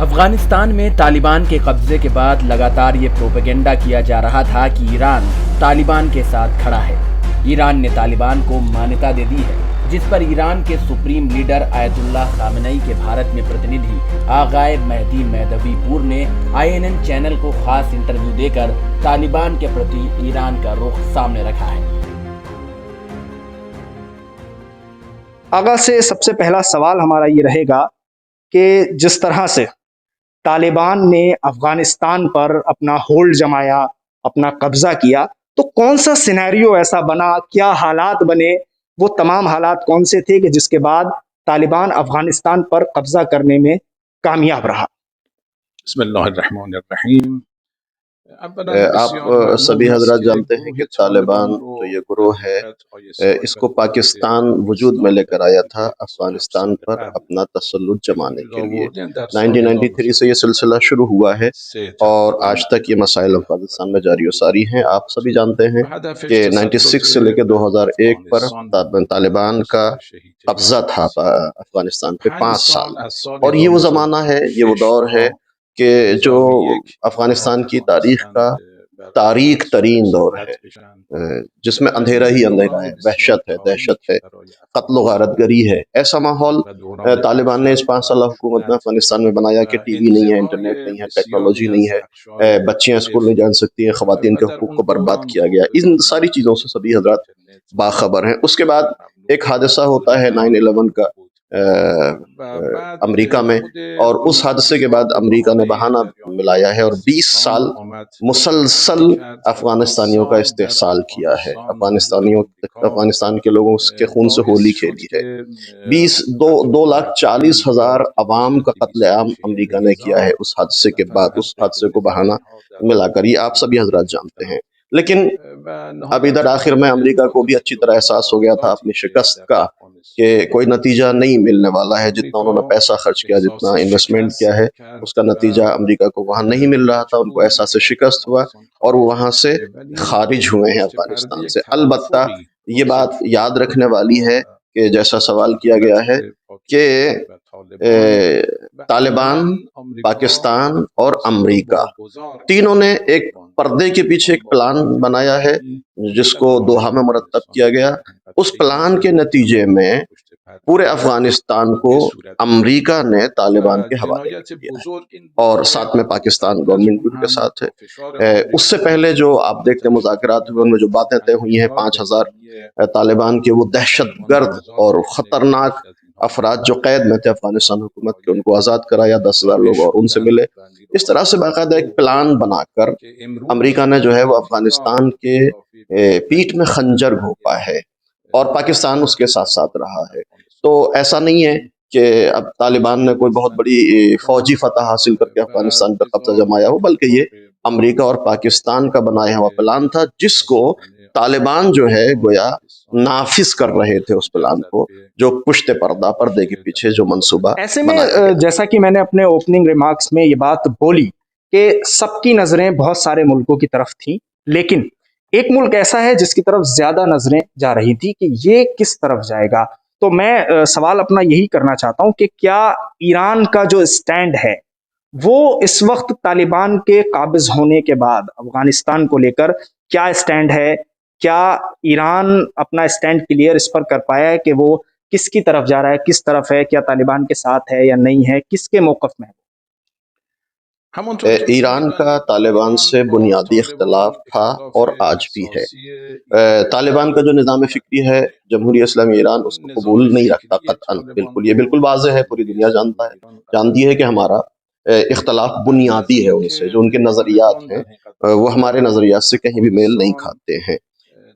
افغانستان میں طالبان کے قبضے کے بعد لگاتار یہ پروپیگنڈا کیا جا رہا تھا کہ ایران طالبان کے ساتھ کھڑا ہے۔ ایران نے طالبان کو مانیتا دے دی ہے، جس پر ایران کے سپریم لیڈر آیت اللہ خامنئی کے بھارت میں پرتنیدھی آغائے مہدی مہدوی پور نے INN چینل کو خاص انٹرویو دے کر طالبان کے پرتی ایران کا رخ سامنے رکھا ہے۔ آغاز سے سب سے پہلا سوال ہمارا یہ رہے گا کہ جس طرح سے طالبان نے افغانستان پر اپنا ہولڈ جمایا، اپنا قبضہ کیا، تو کون سا سینیریو ایسا بنا، کیا حالات بنے، وہ تمام حالات کون سے تھے کہ جس کے بعد طالبان افغانستان پر قبضہ کرنے میں کامیاب رہا؟ بسم اللہ الرحمن الرحیم۔ آپ سبھی حضرات جانتے ہیں کہ طالبان جو یہ گروہ ہے اس کو پاکستان وجود میں لے کر آیا تھا افغانستان پر اپنا تسلط جمانے کے لیے۔ 1993 سے یہ سلسلہ شروع ہوا ہے اور آج تک یہ مسائل افغانستان میں جاری و ساری ہیں۔ آپ سبھی جانتے ہیں کہ 96 سے لے کے 2001 پر طالبان کا قبضہ تھا افغانستان پہ 5 سال، اور یہ وہ زمانہ ہے، یہ وہ دور ہے کہ جو افغانستان کی تاریخ کا تاریک ترین دور ہے، جس میں اندھیرا ہی اندھیرا ہے، وحشت ہے، دہشت ہے، قتل و غارت گری ہے۔ ایسا ماحول طالبان نے اس 5 سالہ حکومت میں افغانستان میں بنایا کہ ٹی وی نہیں ہے، انٹرنیٹ نہیں ہے، ٹیکنالوجی نہیں ہے، بچیاں اسکول نہیں جان سکتی ہیں، خواتین کے حقوق کو برباد کیا گیا۔ ان ساری چیزوں سے سبھی حضرات باخبر ہیں۔ اس کے بعد ایک حادثہ ہوتا ہے 9/11 کا امریکہ میں، اور اس حادثے کے بعد امریکہ نے بہانہ ملایا ہے اور 20 سال مسلسل افغانستانیوں کا استحصال کیا ہے، افغانستان کے لوگوں کے خون سے ہولی کھیلی ہے۔ 2,40,000 عوام کا قتل عام امریکہ نے کیا ہے اس حادثے کے بعد، اس حادثے کو بہانہ ملا کر، یہ آپ سبھی حضرات جانتے ہیں۔ لیکن اب ادھر آخر میں امریکہ کو بھی اچھی طرح احساس ہو گیا تھا اپنی شکست کا، کہ کوئی نتیجہ نہیں ملنے والا ہے، جتنا انہوں نے پیسہ خرچ کیا، جتنا انویسٹمنٹ کیا ہے، اس کا نتیجہ امریکہ کو وہاں نہیں مل رہا تھا۔ ان کو احساس شکست ہوا اور وہ وہاں سے خارج ہوئے ہیں افغانستان سے۔ البتہ یہ بات یاد رکھنے والی ہے کہ جیسا سوال کیا گیا ہے کہ طالبان، پاکستان اور امریکہ تینوں نے ایک پردے کے پیچھے ایک پلان بنایا ہے جس کو دوحہ میں مرتب کیا گیا۔ اس پلان کے نتیجے میں پورے افغانستان کو امریکہ نے طالبان کے حوالے کر دیا ہے، اور ساتھ میں پاکستان گورنمنٹ بھی ان کے ساتھ ہے۔ اس سے پہلے جو آپ دیکھتے ہیں مذاکرات ہوئے، ان میں جو باتیں طے ہوئی ہیں، 5,000 طالبان کے وہ دہشت گرد اور خطرناک افراد جو قید میں تھے افغانستان حکومت کے، ان کو آزاد کرایا، 10,000 لوگ اور ان سے ملے۔ اس طرح سے باقاعدہ ایک پلان بنا کر امریکہ نے جو ہے وہ افغانستان کے پیٹھ میں خنجر گھونپا ہے، اور پاکستان اس کے ساتھ ساتھ رہا ہے۔ تو ایسا نہیں ہے کہ اب طالبان نے کوئی بہت بڑی فوجی فتح حاصل کر کے افغانستان پر قبضہ جمایا ہو، بلکہ یہ امریکہ اور پاکستان کا بنایا ہوا پلان تھا، جس کو طالبان جو ہے گویا نافذ کر رہے تھے، اس پلان کو جو پشت پردے کے پیچھے جو منصوبہ ایسے میں جیسا کہ میں نے اپنے اوپننگ ریمارکس میں یہ بات بولی کہ سب کی نظریں بہت سارے ملکوں کی طرف تھیں، لیکن ایک ملک ایسا ہے جس کی طرف زیادہ نظریں جا رہی تھی کہ یہ کس طرف جائے گا۔ تو میں سوال اپنا یہی کرنا چاہتا ہوں کہ کیا ایران کا جو اسٹینڈ ہے وہ اس وقت طالبان کے قابض ہونے کے بعد افغانستان کو لے کر کیا اسٹینڈ ہے؟ کیا ایران اپنا اسٹینڈ کلیئر اس پر کر پایا ہے کہ وہ کس کی طرف جا رہا ہے، کس طرف ہے، کیا طالبان کے ساتھ ہے یا نہیں ہے، کس کے موقف میں ہے؟ ایران کا طالبان سے بنیادی اختلاف تھا اور آج بھی ہے۔ طالبان کا جو نظام فکری ہے جمہوریہ اسلامی ایران اس کو قبول نہیں رکھتا قطعاً، بالکل یہ بالکل واضح ہے، پوری دنیا جانتی ہے کہ ہمارا اختلاف بنیادی ہے ان سے، جو ان کے نظریات ہیں وہ ہمارے نظریات سے کہیں بھی میل نہیں کھاتے ہیں۔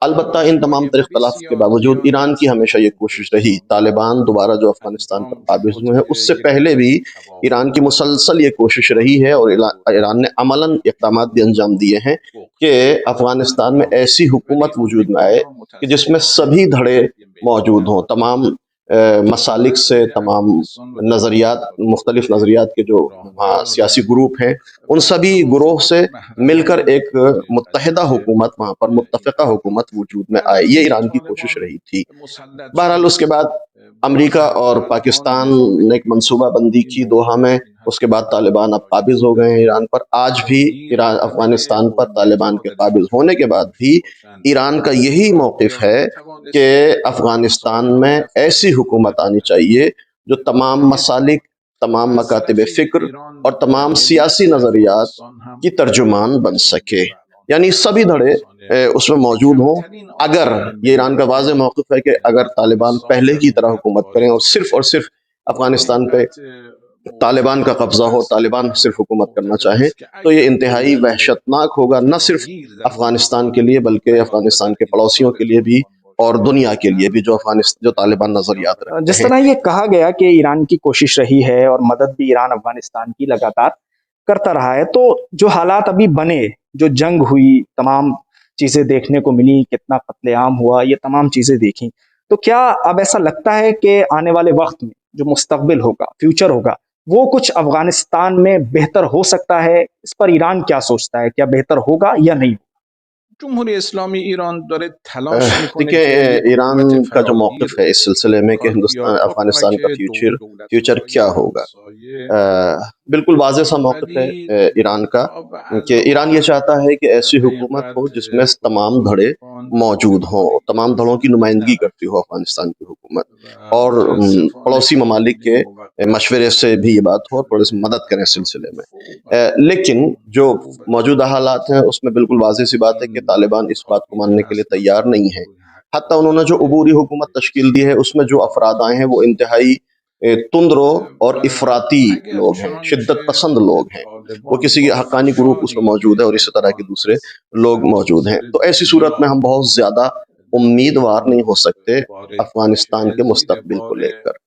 البتہ ان تمام تر اختلاف کے باوجود ایران کی ہمیشہ یہ کوشش رہی، طالبان دوبارہ جو افغانستان پر قابض ہوئے ہیں اس سے پہلے بھی ایران کی مسلسل یہ کوشش رہی ہے، اور ایران نے عملاً اقدامات بھی انجام دیے ہیں کہ افغانستان میں ایسی حکومت وجود میں آئے کہ جس میں سبھی دھڑے موجود ہوں، تمام مسالک سے، تمام نظریات، مختلف نظریات کے جو سیاسی گروپ ہیں، ان سبھی گروہ سے مل کر ایک متحدہ حکومت، وہاں پر متفقہ حکومت وجود میں آئے، یہ ایران کی کوشش رہی تھی۔ بہرحال اس کے بعد امریکہ اور پاکستان نے ایک منصوبہ بندی کی دوحہ میں، اس کے بعد طالبان اب قابض ہو گئے ہیں ایران پر. آج بھی ایران افغانستان پر طالبان کے قابض ہونے کے بعد بھی ایران کا یہی موقف ہے کہ افغانستان میں ایسی حکومت آنی چاہیے جو تمام مسالک، تمام مکاتب فکر اور تمام سیاسی نظریات کی ترجمان بن سکے. یعنی سبھی دھڑے اس میں موجود ہوں. اگر یہ ایران کا واضح موقف ہے کہ اگر طالبان پہلے کی طرح حکومت کریں اور صرف افغانستان پہ طالبان کا قبضہ ہو، طالبان صرف حکومت کرنا چاہیں، تو یہ انتہائی وحشتناک ہوگا، نہ صرف افغانستان کے لیے بلکہ افغانستان کے پڑوسیوں کے لیے بھی اور دنیا کے لیے بھی جو طالبان نظریات رکھتے ہیں. جس طرح یہ کہا گیا کہ ایران کی کوشش رہی ہے اور مدد بھی ایران افغانستان کی لگاتار کرتا رہا ہے، تو جو حالات ابھی بنے، جو جنگ ہوئی، تمام چیزیں دیکھنے کو ملی، کتنا قتل عام ہوا، یہ تمام چیزیں دیکھیں، تو کیا اب ایسا لگتا ہے کہ آنے والے وقت میں جو مستقبل ہوگا، فیوچر ہوگا، وہ کچھ افغانستان میں بہتر ہو سکتا ہے؟ اس پر ایران کیا سوچتا ہے؟ کیا بہتر ہوگا یا نہیں؟ جمهوری اسلامی ایران داره تلاش میکنه دیکھیں که ایران حکومت کا جو فراگیر موقف ہے اس سلسلے میں کہ افغانستان کا فیوچر کیا ہوگا، بالکل واضح سا موقف ہے ایران کا کہ ایران یہ چاہتا ہے کہ ایسی حکومت ہو جس میں تمام دھڑے موجود ہوں، تمام دھڑوں کی نمائندگی کرتی ہو افغانستان کی حکومت، اور پڑوسی ممالک کے مشورے سے بھی یہ بات ہو اور پڑوسی مدد کریں اس سلسلے میں. لیکن جو موجودہ حالات ہیں اس میں بالکل واضح سی بات ہے کہ طالبان اس بات کو ماننے کے لیے تیار نہیں ہے. حتیٰ انہوں نے جو عبوری حکومت تشکیل دی ہے اس میں جو افراد آئے ہیں وہ انتہائی تندرو اور افراطی لوگ ہیں، شدت پسند لوگ ہیں. وہ کسی حقانی گروپ اس میں موجود ہے اور اسی طرح کے دوسرے لوگ موجود ہیں. تو ایسی صورت میں ہم بہت زیادہ امیدوار نہیں ہو سکتے افغانستان کے مستقبل کو لے کر.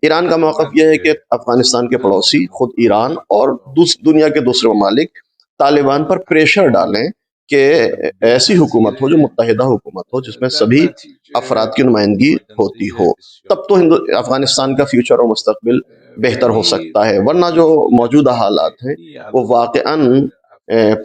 ایران کا موقف یہ ہے کہ افغانستان کے پڑوسی، خود ایران اور دنیا کے دوسرے ممالک طالبان پر پریشر ڈالیں کہ ایسی حکومت ہو جو متحدہ حکومت ہو جس میں سبھی افراد کی نمائندگی ہوتی ہو. تب تو افغانستان کا فیوچر اور مستقبل بہتر ہو سکتا ہے. ورنہ جو موجودہ حالات ہیں وہ واقعاً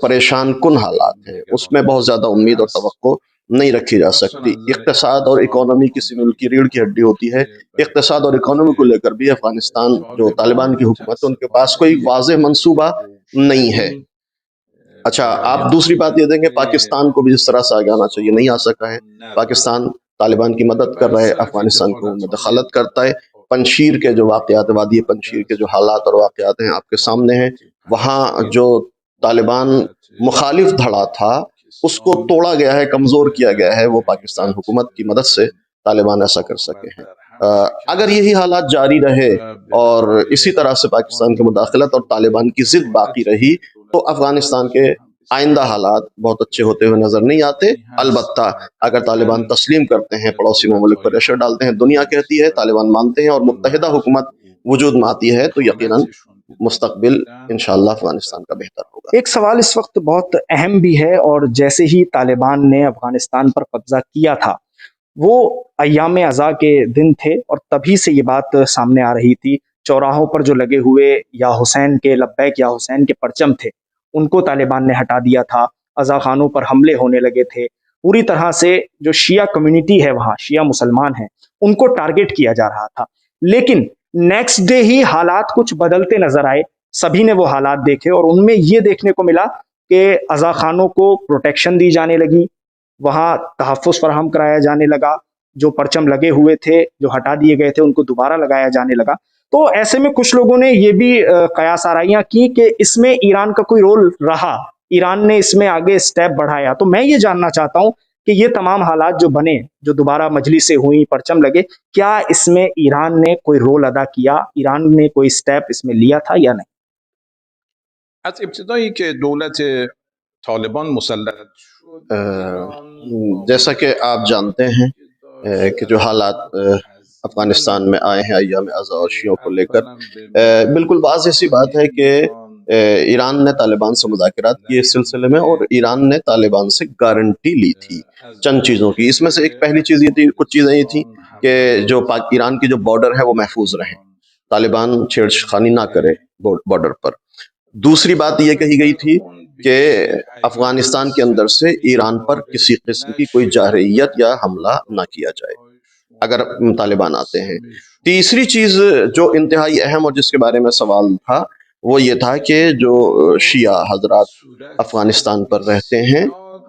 پریشان کن حالات ہیں، اس میں بہت زیادہ امید اور توقع نہیں رکھی جا سکتی. اقتصاد اور اکانومی کسی ملک کی ریڑھ کی ہڈی ہوتی ہے. اقتصاد اور اکانومی کو لے کر بھی افغانستان جو طالبان کی حکومت ہے ان کے پاس کوئی واضح منصوبہ نہیں ہے. اچھا، آپ دوسری بات یہ دیں گے پاکستان کو بھی جس طرح سے آگے آنا چاہیے، نہیں آ سکا ہے. پاکستان طالبان کی مدد کر رہا ہے، افغانستان کو مداخلت کرتا ہے. پنشیر کے جو واقعات، وادی پنشیر کے جو حالات اور واقعات ہیں آپ کے سامنے ہیں. وہاں جو طالبان مخالف دھڑا تھا اس کو توڑا گیا ہے، کمزور کیا گیا ہے. وہ پاکستان حکومت کی مدد سے طالبان ایسا کر سکے ہیں. اگر یہی حالات جاری رہے اور اسی طرح سے پاکستان کی مداخلت اور طالبان کی ضد باقی رہی تو افغانستان کے آئندہ حالات بہت اچھے ہوتے ہوئے نظر نہیں آتے. البتہ اگر طالبان تسلیم کرتے ہیں، پڑوسی ممالک پر پریشر ڈالتے ہیں، دنیا کہتی ہے، طالبان مانتے ہیں اور متحدہ حکومت وجود میں آتی ہے، تو یقیناً مستقبل انشاءاللہ افغانستان کا بہتر ہوگا. ایک سوال اس وقت بہت اہم بھی ہے، اور جیسے ہی طالبان نے افغانستان پر قبضہ کیا تھا وہ ایام عزا کے دن تھے، اور تبھی سے یہ بات سامنے آ رہی تھی. چوراہوں پر جو لگے ہوئے یا حسین کے لبیک یا حسین کے پرچم تھے ان کو طالبان نے ہٹا دیا تھا. عزا خانوں پر حملے ہونے لگے تھے. پوری طرح سے جو شیعہ کمیونٹی ہے، وہاں شیعہ مسلمان ہیں، ان کو ٹارگٹ کیا جا رہا تھا. لیکن نیکسٹ ڈے ہی حالات کچھ بدلتے نظر آئے. سبھی نے وہ حالات دیکھے اور ان میں یہ دیکھنے کو ملا کہ عزا خانوں کو پروٹیکشن دی جانے لگی، وہاں تحفظ فراہم کرایا جانے لگا، جو پرچم لگے ہوئے تھے، جو ہٹا دیے گئے تھے، ان کو دوبارہ لگایا جانے لگا. تو ایسے میں کچھ لوگوں نے یہ بھی قیاس آرائیاں کی کہ اس میں ایران کا کوئی رول رہا، ایران نے اس میں آگے سٹیپ بڑھایا. تو میں یہ جاننا چاہتا ہوں کہ یہ تمام حالات جو بنے، جو دوبارہ مجلسیں ہوئیں، پرچم لگے، کیا اس میں ایران نے کوئی رول ادا کیا؟ ایران نے کوئی سٹیپ اس میں لیا تھا یا نہیں؟ از ابتدایی که دولت طالبان مسلط شد، جیسا کہ آپ جانتے ہیں کہ جو حالات افغانستان میں آئے ہیں ایام عزا اور شیعوں کو لے کر، بالکل واضح سی بات ہے کہ ایران نے طالبان سے مذاکرات کیے اس سلسلے میں، اور ایران نے طالبان سے گارنٹی لی تھی چند چیزوں کی. اس میں سے ایک پہلی چیز یہ تھی، کچھ چیزیں یہ تھیں کہ جو ایران کی جو بارڈر ہے وہ محفوظ رہیں، طالبان چھیڑ خانی نہ کرے بارڈر پر. دوسری بات یہ کہی گئی تھی کہ افغانستان کے اندر سے ایران پر کسی قسم کی کوئی جارحیت یا حملہ نہ کیا جائے اگر طالبان آتے ہیں. تیسری چیز جو انتہائی اہم اور جس کے بارے میں سوال تھا وہ یہ تھا کہ جو شیعہ حضرات افغانستان پر رہتے ہیں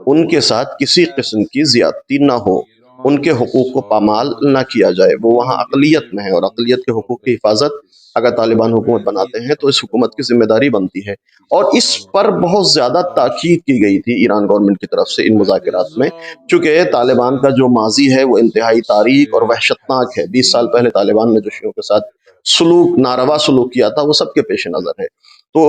ان کے ساتھ کسی قسم کی زیادتی نہ ہو، ان کے حقوق کو پامال نہ کیا جائے۔ وہ وہاں اقلیت میں ہے اور اقلیت کے حقوق کی حفاظت اگر طالبان حکومت بناتے ہیں تو اس حکومت کی ذمہ داری بنتی ہے، اور اس پر بہت زیادہ تاکید کی گئی تھی ایران گورنمنٹ کی طرف سے ان مذاکرات میں، چونکہ طالبان کا جو ماضی ہے وہ انتہائی تاریک اور وحشتناک ہے۔ 20 سال پہلے طالبان نے جو شیعوں کے ساتھ ناروا سلوک کیا تھا وہ سب کے پیش نظر ہے۔ تو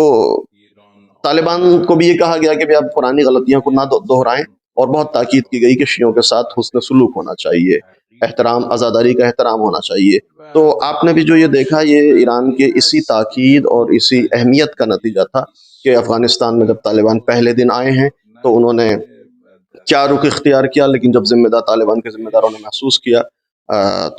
طالبان کو بھی یہ کہا گیا کہ آپ پرانی غلطیاں کو نہ دہرائیں، اور بہت تاکید کی گئی کہ شیعوں کے ساتھ حسن سلوک ہونا چاہیے، احترام، عزاداری کا احترام ہونا چاہیے۔ تو آپ نے بھی جو یہ دیکھا یہ ایران کے اسی تاکید اور اسی اہمیت کا نتیجہ تھا کہ افغانستان میں جب طالبان پہلے دن آئے ہیں تو انہوں نے کیا رخ اختیار کیا، لیکن جب طالبان کے ذمہ داروں نے محسوس کیا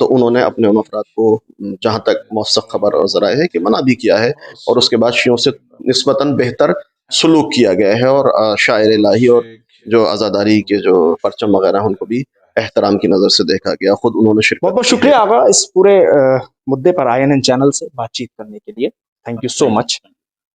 تو انہوں نے اپنے ان افراد کو جہاں تک موثق خبر اور ذرائع ہے کہ منع بھی کیا ہے، اور اس کے بعد شیعوں سے نسبتاً بہتر سلوک کیا گیا ہے، اور شاعر الہی اور جو عزاداری کے جو پرچم وغیرہ ہیں ان کو بھی احترام کی نظر سے دیکھا گیا۔ خود انہوں نے شرکت بہت بہت کی ہے۔ شکریہ آغا اس پورے مدعے پر INN چینل سے بات چیت کرنے کے لیے، تھینک یو سو مچ۔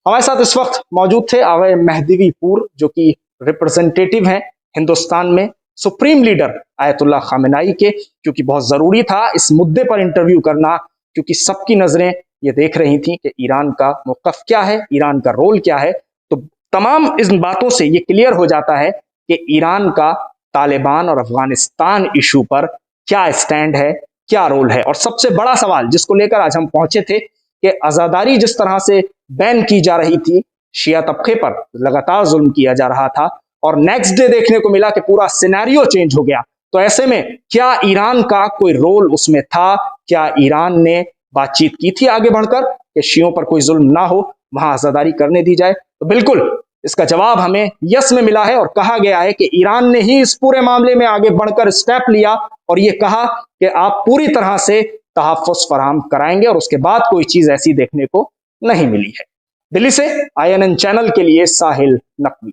ہمارے ساتھ اس وقت موجود تھے آغا مہدوی پور، جو کہ ریپرزنٹیٹیو ہیں ہندوستان میں سپریم لیڈر آیت اللہ خامنائی کے، کیونکہ بہت ضروری تھا اس مدعے پر انٹرویو کرنا، کیونکہ سب کی نظریں یہ دیکھ رہی تھیں کہ ایران کا موقف کیا ہے، ایران کا رول کیا ہے۔ تو تمام ان باتوں سے یہ کلیئر ہو جاتا ہے کہ ایران کا طالبان اور افغانستان ایشو پر کیا اسٹینڈ ہے، کیا رول ہے۔ اور سب سے بڑا سوال جس کو لے کر آج ہم پہنچے تھے کہ عزاداری جس طرح سے بین کی جا رہی تھی، شیعہ طبقے پر لگاتار ظلم کیا جا رہا تھا، اور نیکسٹ ڈے دیکھنے کو ملا کہ پورا سینیریو چینج ہو گیا۔ تو ایسے میں کیا ایران کا کوئی رول اس میں تھا؟ کیا ایران نے بات چیت کی تھی آگے بڑھ کر کہ شیعوں پر کوئی ظلم نہ ہو، وہاں عزاداری کرنے دی جائے؟ تو بالکل اس کا جواب ہمیں یس میں ملا ہے، اور کہا گیا ہے کہ ایران نے ہی اس پورے معاملے میں آگے بڑھ کر اسٹیپ لیا اور یہ کہا کہ آپ پوری طرح سے تحفظ فراہم کرائیں گے، اور اس کے بعد کوئی چیز ایسی دیکھنے کو نہیں ملی ہے۔ دلی سے INN چینل کے لیے ساحل نقوی۔